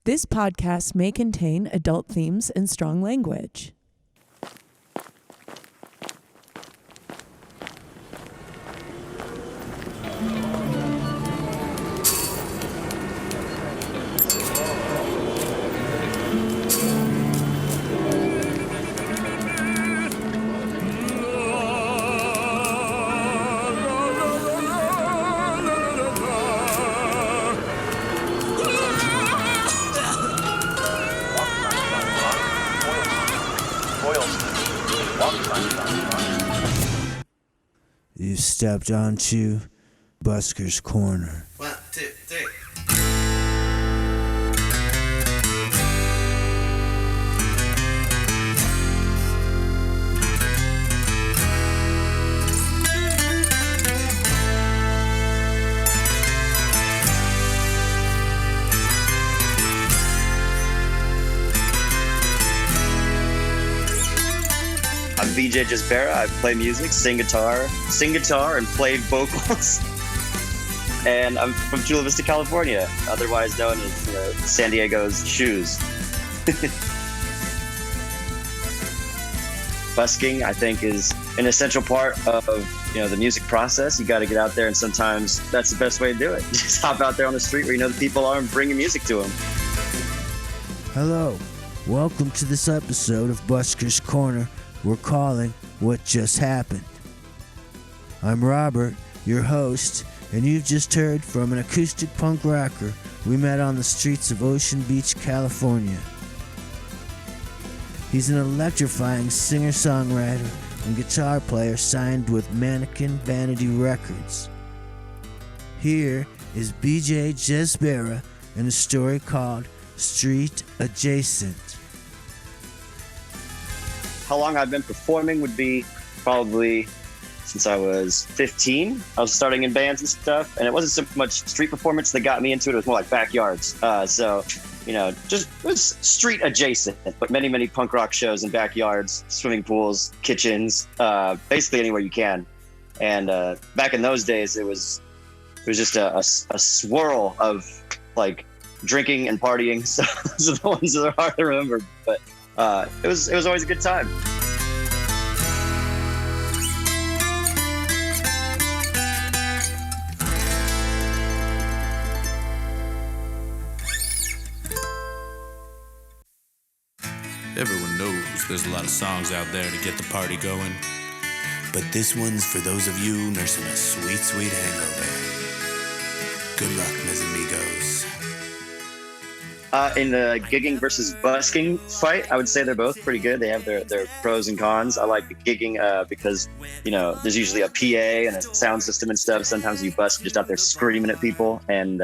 This podcast may contain adult themes and strong language. You stepped onto Busker's corner. 1, 2, 3. I'm BJ Jezbera. I play music, sing guitar, and play vocals. And I'm from Chula Vista, California, otherwise known as San Diego's shoes. Busking, I think, is an essential part of the music process. You got to get out there, and sometimes that's the best way to do it. Just hop out there on the street where you know the people are and bring your music to them. Hello, welcome to this episode of Busker's Corner. We're calling What Just Happened. I'm Robert, your host, and you've just heard from an acoustic punk rocker we met on the streets of Ocean Beach, California. He's an electrifying singer-songwriter and guitar player signed with Mannequin Vanity Records. Here is BJ Jezbera in a story called Street Adjacent. How long I've been performing would be probably since I was 15. I was starting in bands and stuff, and it wasn't so much street performance that got me into it. It was more like backyards. Just it was street adjacent, but many punk rock shows in backyards, swimming pools, kitchens, basically anywhere you can. And back in those days, it was just a swirl of like drinking and partying. So those are the ones that are hard to remember, but. It was always a good time. Everyone knows there's a lot of songs out there to get the party going. But this one's for those of you nursing a sweet, sweet hangover. Good luck, mis amigos. In the gigging versus busking fight, I would say they're both pretty good. They have their pros and cons. I like the gigging because, there's usually a PA and a sound system and stuff. Sometimes you busk just out there screaming at people and,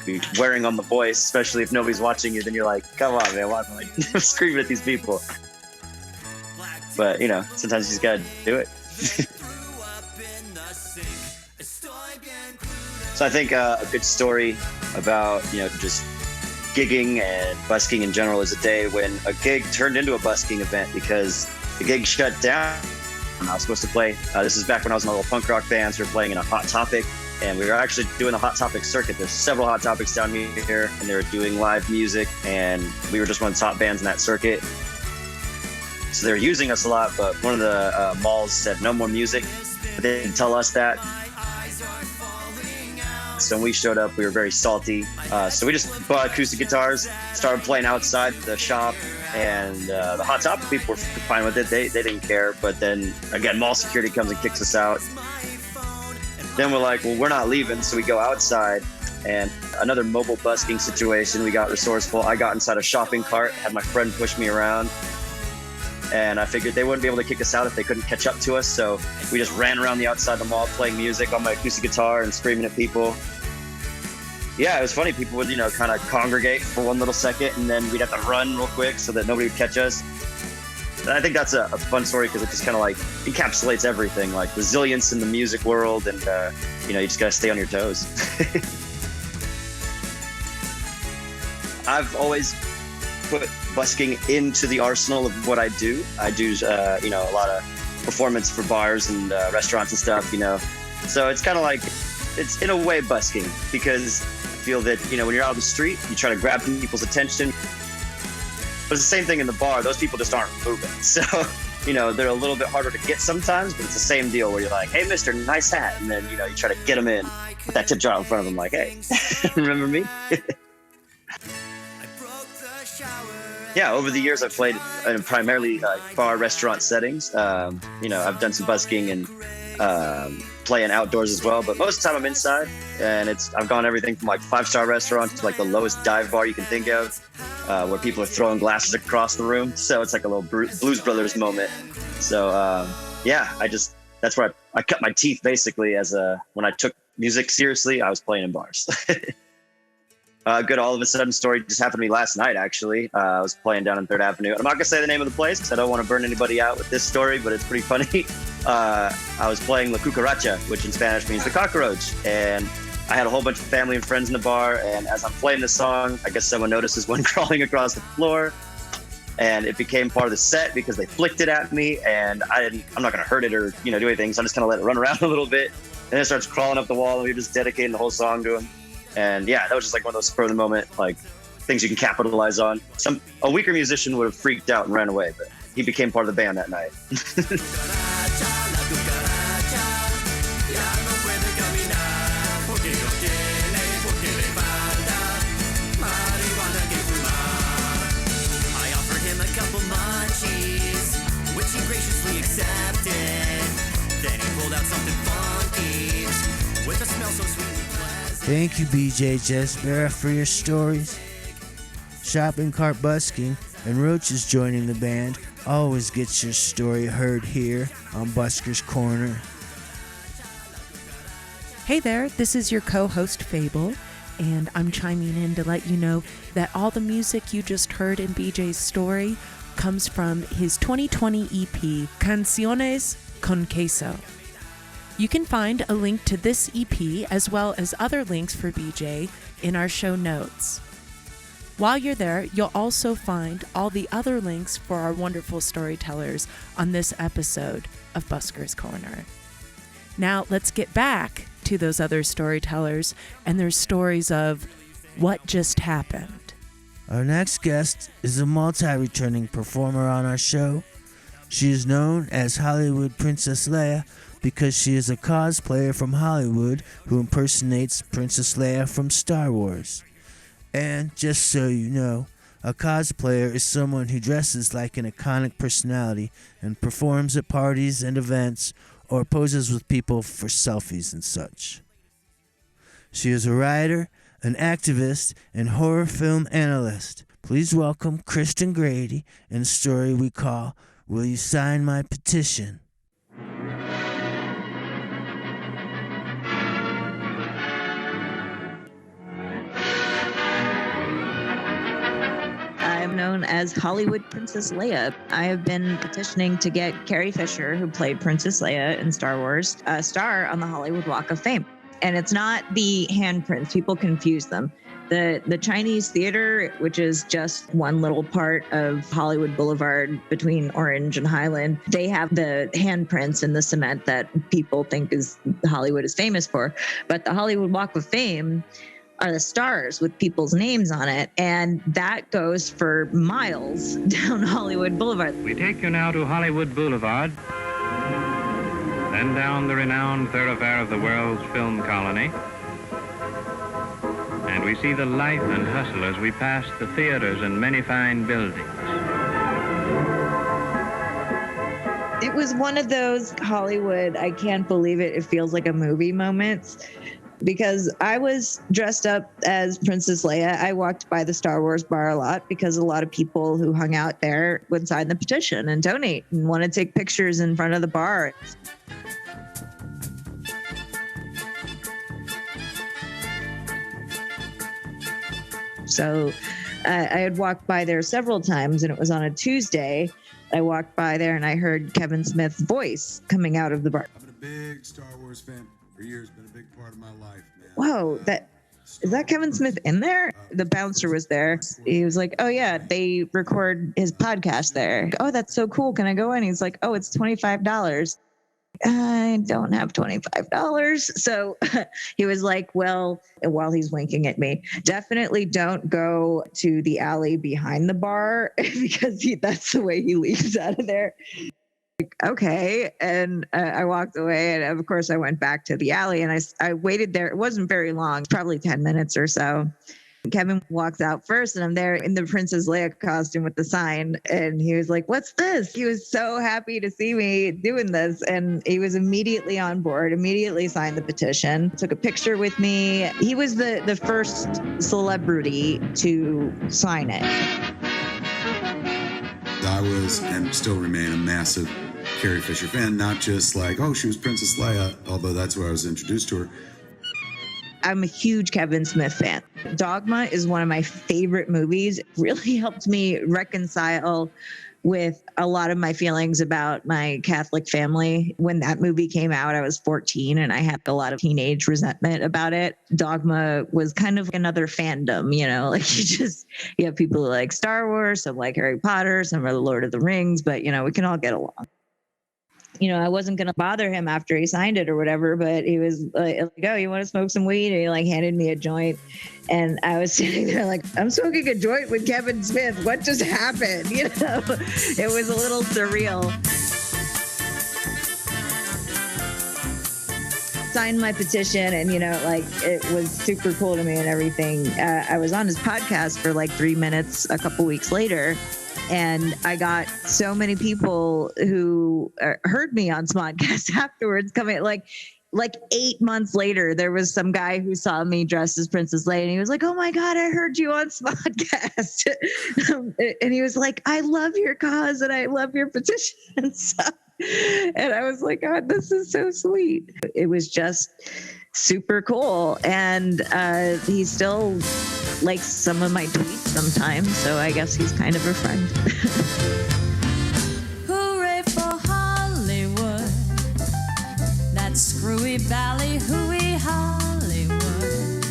be wearing on the voice, especially if nobody's watching you. Then you're like, come on, man, why am I screaming at these people? But, sometimes you just got to do it. So I think a good story about, just gigging and busking in general is a day when a gig turned into a busking event because the gig shut down. I was supposed to play. This is back when I was in a little punk rock band. So we were playing in a Hot Topic, and we were actually doing a Hot Topic circuit. There's several Hot Topics down here, and they were doing live music, and we were just one of the top bands in that circuit. So they were using us a lot, but one of the malls said no more music. But they didn't tell us that. So when we showed up, we were very salty. So we just bought acoustic guitars, started playing outside the shop, and the Hot Topic people were fine with it. They didn't care. But then, again, mall security comes and kicks us out. Then we're like, well, we're not leaving. So we go outside, and another mobile busking situation. We got resourceful. I got inside a shopping cart, had my friend push me around. And I figured they wouldn't be able to kick us out if they couldn't catch up to us. So we just ran around the outside of the mall playing music on my acoustic guitar and screaming at people. Yeah, it was funny. People would, kind of congregate for one little second, and then we'd have to run real quick so that nobody would catch us. And I think that's a fun story because it just kind of like encapsulates everything, like resilience in the music world, and you just got to stay on your toes. I've always put busking into the arsenal of what I do. I do, a lot of performance for bars and restaurants and stuff, So it's kind of like, it's in a way busking because feel that, when you're out on the street, you try to grab people's attention. But it's the same thing in the bar. Those people just aren't moving. So, they're a little bit harder to get sometimes, but it's the same deal where you're like, hey, mister, nice hat. And then, you try to get them in, put that tip jar in front of them like, hey, remember me? Yeah, over the years, I've played in primarily bar restaurant settings. I've done some busking and playing outdoors as well, but most of the time I'm inside, and I've gone everything from like 5-star restaurants to like the lowest dive bar you can think of, where people are throwing glasses across the room. So it's like a little Blues Brothers moment. So that's where I cut my teeth basically when I took music seriously. I was playing in bars. Good all of a sudden story just happened to me last night, actually. I was playing down on 3rd Avenue. I'm not going to say the name of the place because I don't want to burn anybody out with this story, but it's pretty funny. I was playing La Cucaracha, which in Spanish means the cockroach. And I had a whole bunch of family and friends in the bar. And as I'm playing this song, I guess someone notices one crawling across the floor. And it became part of the set because they flicked it at me. And I'm not going to hurt it or do anything. So I'm just going to let it run around a little bit. And it starts crawling up the wall. And we're just dedicating the whole song to him. And yeah, that was just like one of those spur of the moment, like things you can capitalize on. A weaker musician would have freaked out and ran away, but he became part of the band that night. I offered him a couple munchies, which he graciously accepted. Then he pulled out something funky with a smell so sweet. Thank you, BJ Jezbera, for your stories. Shopping cart busking and Roaches joining the band always gets your story heard here on Busker's Corner. Hey there, this is your co-host Fable, and I'm chiming in to let you know that all the music you just heard in BJ's story comes from his 2020 EP, Canciones con Queso. You can find a link to this EP as well as other links for BJ in our show notes. While you're there, you'll also find all the other links for our wonderful storytellers on this episode of Busker's Corner. Now let's get back to those other storytellers and their stories of what just happened. Our next guest is a multi-returning performer on our show. She is known as Hollywood Princess Leia because she is a cosplayer from Hollywood who impersonates Princess Leia from Star Wars. And just so you know, a cosplayer is someone who dresses like an iconic personality and performs at parties and events or poses with people for selfies and such. She is a writer, an activist, and horror film analyst. Please welcome Kristin Grady in a story we call Will You Sign My Petition? I'm known as Hollywood Princess Leia. I have been petitioning to get Carrie Fisher, who played Princess Leia in Star Wars, a star on the Hollywood Walk of Fame. And it's not the handprints. People confuse them. The Chinese Theater, which is just one little part of Hollywood Boulevard between Orange and Highland, they have the handprints in the cement that people think is Hollywood is famous for. But the Hollywood Walk of Fame are the stars with people's names on it, and that goes for miles down Hollywood Boulevard. We take you now to Hollywood Boulevard, then down the renowned thoroughfare of the world's film colony, and we see the life and hustle as we pass the theaters and many fine buildings. It was one of those Hollywood, I can't believe it feels like a movie moments. Because I was dressed up as Princess Leia. I walked by the Star Wars bar a lot because a lot of people who hung out there would sign the petition and donate and want to take pictures in front of the bar. So I had walked by there several times, and it was on a Tuesday. I walked by there and I heard Kevin Smith's voice coming out of the bar. I've been a big Star Wars fan. For years, been a big part of my life, man. Whoa, is that Kevin Smith in there? The bouncer was there. He was like, oh yeah, they record his podcast there. Oh, that's so cool. Can I go in? He's like, oh, it's $25. I don't have $25. So he was like, well, while he's winking at me, definitely don't go to the alley behind the bar because that's the way he leaves out of there. Okay. And I walked away, and of course I went back to the alley, and I waited there. It wasn't very long, probably 10 minutes or so. Kevin walks out first, and I'm there in the Princess Leia costume with the sign. And he was like, what's this? He was so happy to see me doing this. And he was immediately on board, immediately signed the petition, took a picture with me. He was the first celebrity to sign it. I was and still remain a massive Carrie Fisher fan, not just like, oh, she was Princess Leia, although that's where I was introduced to her. I'm a huge Kevin Smith fan. Dogma is one of my favorite movies. It really helped me reconcile with a lot of my feelings about my Catholic family. When that movie came out, I was 14 and I had a lot of teenage resentment about it. Dogma was kind of another fandom, like you have people who like Star Wars, some like Harry Potter, some are the Lord of the Rings, but we can all get along. I wasn't going to bother him after he signed it or whatever, but he was like, oh, you want to smoke some weed? And he like handed me a joint. And I was sitting there like, I'm smoking a joint with Kevin Smith. What just happened? It was a little surreal. Signed my petition, and it was super cool to me and everything. I was on his podcast for like 3 minutes a couple weeks later. And I got so many people who heard me on Smodcast afterwards coming like 8 months later. There was some guy who saw me dressed as Princess Leia, and he was like, oh my God, I heard you on Smodcast. And he was like, I love your cause and I love your petition and stuff. And I was like, God, this is so sweet. It was just super cool. And he still likes some of my tweets sometimes, so I guess he's kind of a friend. Hooray for Hollywood, that screwy ballyhooey Hollywood,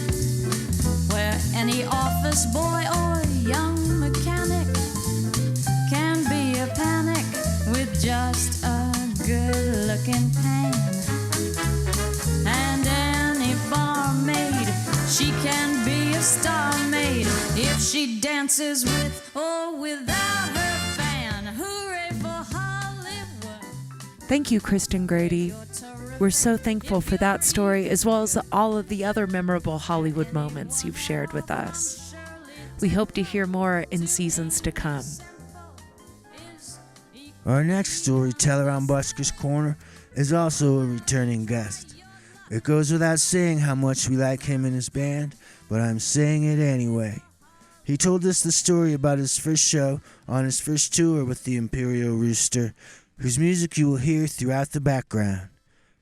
where any office boy or young mechanic can be a panic with just a good-looking pan. And any barmaid, she can be a star maid if she dances with or without her fan. Hooray for Hollywood. Thank you, Kristin Grady. We're so thankful for that story, as well as all of the other memorable Hollywood moments you've shared with us. We hope to hear more in seasons to come. Our next storyteller on Busker's Corner is also a returning guest. It goes without saying how much we like him and his band, but I'm saying it anyway. He told us the story about his first show on his first tour with the Imperial Rooster, whose music you will hear throughout the background.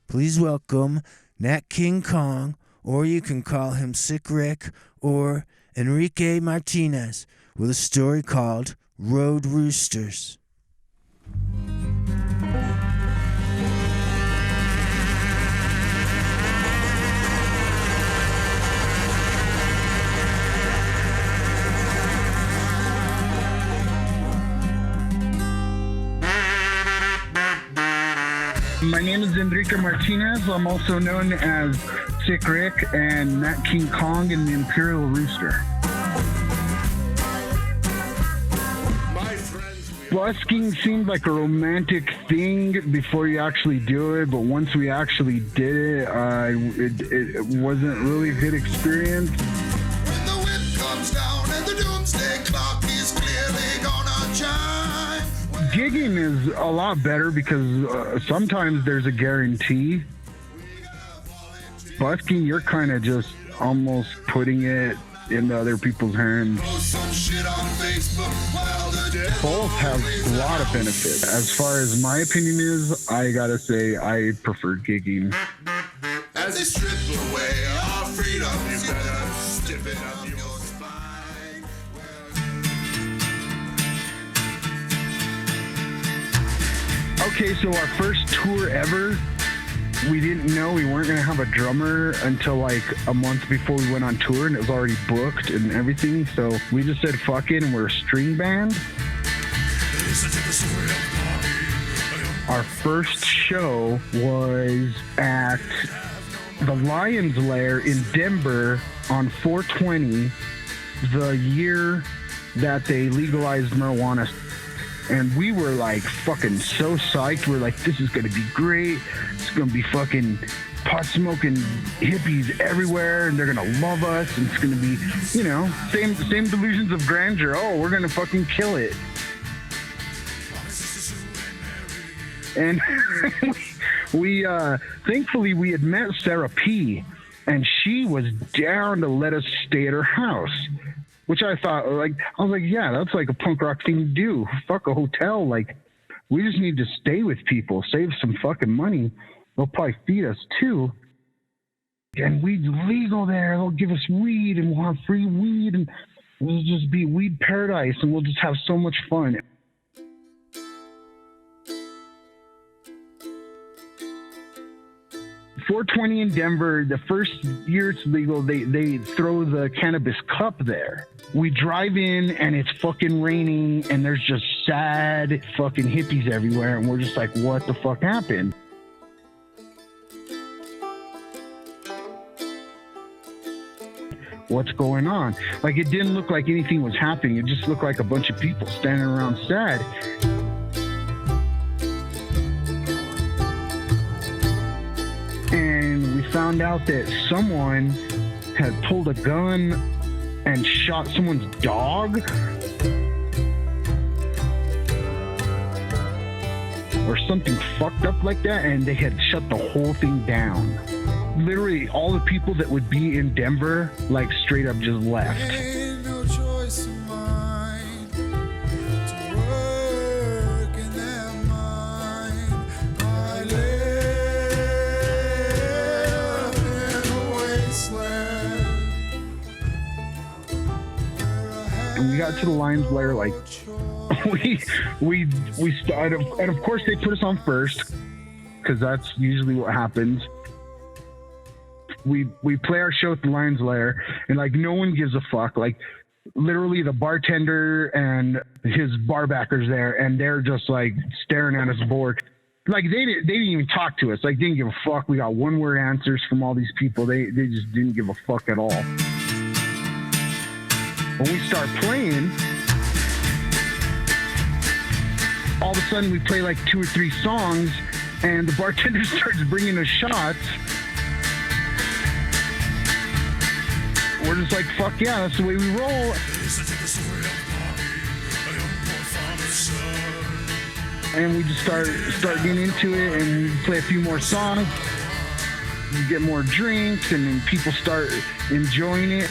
Please welcome Nat King Kong, or you can call him Sick Rick, or Enrique Martinez, with a story called Road Roosters. My name is Enrique Martinez. I'm also known as Sick Rick and Nat King Kong and the Imperial Rooster. Busking seemed like a romantic thing before you actually do it, but once we actually did it, it wasn't really a good experience. When the whip comes down and the doomsday clock is clearly gonna chime. Gigging is a lot better because sometimes there's a guarantee. Busking, you're kind of just almost putting it into other people's hands. Both have a lot of benefit. As far as my opinion is, I gotta say I prefer gigging. As they strip away our freedom, you better stiffen up your spine. Okay, so our first tour ever, we didn't know we weren't going to have a drummer until like a month before we went on tour, and it was already booked and everything. So we just said, fuck it, and we're a string band. Our first show was at the Lion's Lair in Denver on 4/20, the year that they legalized marijuana. And we were like fucking so psyched. We're like, this is gonna be great. It's gonna be fucking pot smoking hippies everywhere, and they're gonna love us. And it's gonna be, you know, same delusions of grandeur. Oh, we're gonna fucking kill it. And we thankfully we had met Sarah P, and she was down to let us stay at her house, which I thought, I was like, yeah, that's like a punk rock thing to do. Fuck a hotel. Like, we just need to stay with people, save some fucking money. They'll probably feed us too. And weed's legal there. They'll give us weed, and we'll have free weed, and it'll just be weed paradise, and we'll just have so much fun. .420 in Denver, the first year it's legal, they throw the cannabis cup there. We drive in and it's fucking raining and there's just sad fucking hippies everywhere, and we're just like, what the fuck happened? What's going on? Like, it didn't look like anything was happening. It just looked like a bunch of people standing around sad. And we found out that someone had pulled a gun and shot someone's dog, or something fucked up like that, and they had shut the whole thing down. Literally all the people that would be in Denver, like, straight up just left. Ain't no choice of mine to work in their mind. I live in a wasteland. And we got to the Lion's Lair, like, we started, and of course they put us on first, because that's usually what happens. We play our show at the Lion's Lair, and like, no one gives a fuck. Like, literally the bartender and his bar backers there, and they're just like staring at us bored. Like, they didn't even talk to us. Like, they didn't give a fuck. We got one word answers from all these people. They just didn't give a fuck at all. When we start playing, all of a sudden we play like 2 or 3 songs, and the bartender starts bringing us shots. We're just like, fuck yeah, that's the way we roll. And we just start getting into it, and we play a few more songs. We get more drinks, and then people start enjoying it.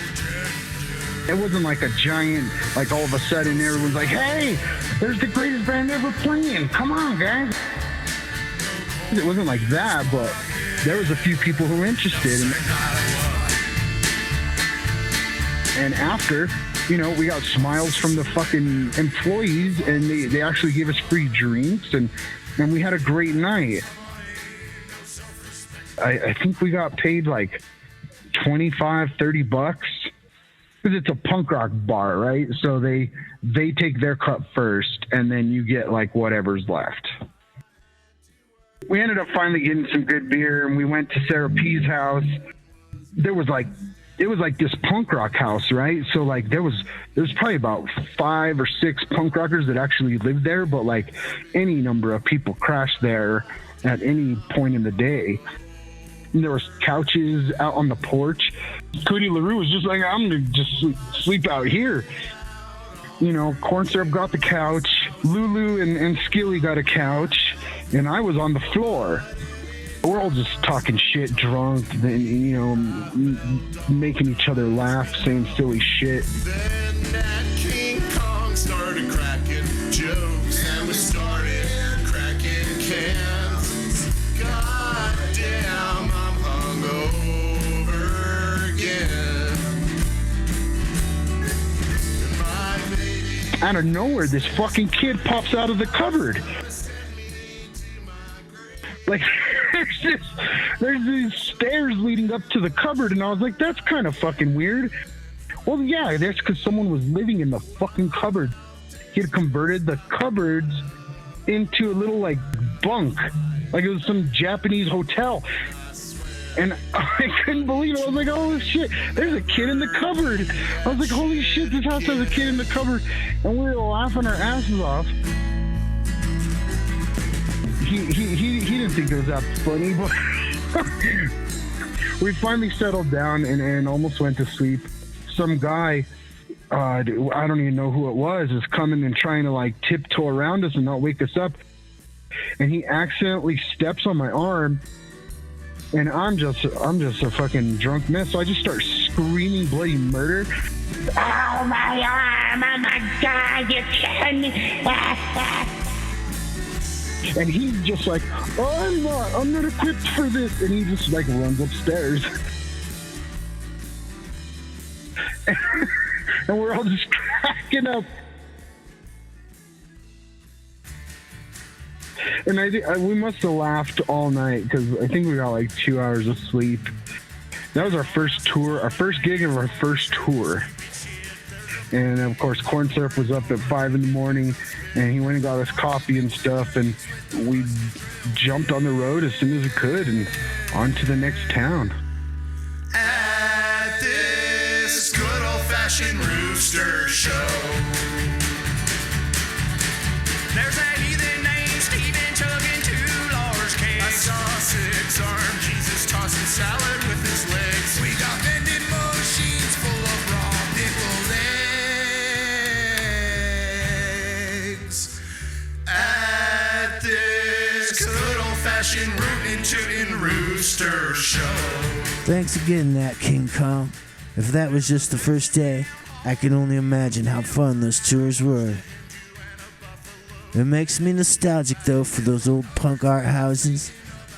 It wasn't like a giant, like, all of a sudden everyone's like, hey, there's the greatest band ever playing. Come on, guys. It wasn't like that, but there was a few people who were interested. And after, you know, we got smiles from the fucking employees, and they actually gave us free drinks, and we had a great night. I think we got paid like $25-$30, because it's a punk rock bar, right? So they take their cut first, and then you get like whatever's left. We ended up finally getting some good beer, and we went to Sarah P's house. It was like this punk rock house, right? So like there was probably about 5 or 6 punk rockers that actually lived there, but like any number of people crashed there at any point in the day. And there was couches out on the porch. Cody LaRue was just like, I'm gonna just sleep out here. You know, Corn Syrup got the couch, Lulu and Skilly got a couch, and I was on the floor. We're all just talking shit, drunk, and, you know, making each other laugh, saying silly shit. Then that King Kong started cracking jokes, and we started cracking cans. God damn, I'm hungover again. My baby. Out of nowhere, this fucking kid pops out of the cupboard. Like, there's these stairs leading up to the cupboard, and I was like, that's kind of fucking weird. Well, yeah, that's because someone was living in the fucking cupboard. He had converted the cupboards into a little, like, bunk. Like it was some Japanese hotel. And I couldn't believe it. I was like, oh shit, there's a kid in the cupboard. I was like, holy shit, this house has a kid in the cupboard. And we were laughing our asses off. He didn't think it was that funny, but we finally settled down and almost went to sleep. Some guy, I don't even know who it was, is coming and trying to like tiptoe around us and not wake us up. And he accidentally steps on my arm. And I'm just a fucking drunk mess. So I just start screaming bloody murder. Oh, my arm! Oh, my God! You killed me! And he's just like, oh, I'm not equipped for this. And he just like runs upstairs. And we're all just cracking up. And we must have laughed all night because I think we got like 2 hours of sleep. That was our first tour, our first gig of our first tour. And of course, Corn Syrup was up at 5 a.m, and he went and got us coffee and stuff. And we jumped on the road as soon as we could and on to the next town. At this good old-fashioned Rooster show, there's that heathen named Steven chugging 2 large cakes. I saw a 6-armed Jesus tossing salad with his legs. We got vending machines full of raw pickled eggs. At this good old-fashioned rootin' tootin' Rooster show. Thanks again, Nat King Kong. If that was just the first day, I can only imagine how fun those tours were. It makes me nostalgic though for those old punk art houses.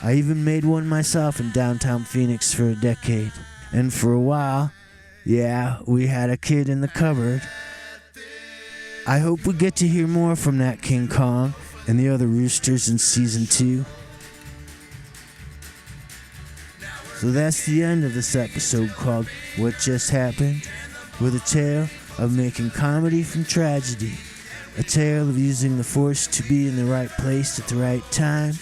I even made one myself in downtown Phoenix for a decade. And for a while, yeah, we had a kid in the cupboard. I hope we get to hear more from Nat King Kong and the other Roosters in season 2. So that's the end of this episode called What Just Happened, with a tale of making comedy from tragedy. A tale of using the force to be in the right place at the right time,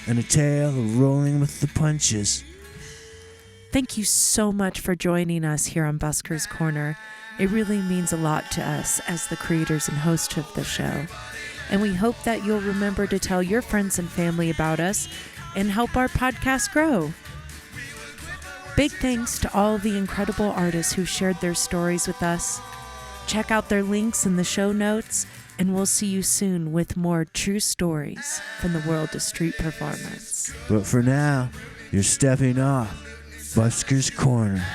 and a tale of rolling with the punches. Thank you so much for joining us here on Busker's Corner. It really means a lot to us as the creators and hosts of the show. And we hope that you'll remember to tell your friends and family about us and help our podcast grow. Big thanks to all the incredible artists who shared their stories with us. Check out their links in the show notes, and we'll see you soon with more true stories from the world of street performance. But for now, you're stepping off Busker's Corner.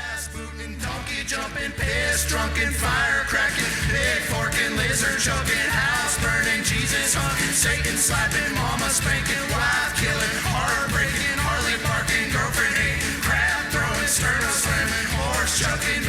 Donkey jumping, piss drunken, fire cracking, pig forking, lizard choking, house burning, Jesus hugging, Satan slapping, mama spanking, wife killing, heartbreaking, Harley barking, girlfriend hating, crab throwing, sternum slamming, horse chucking.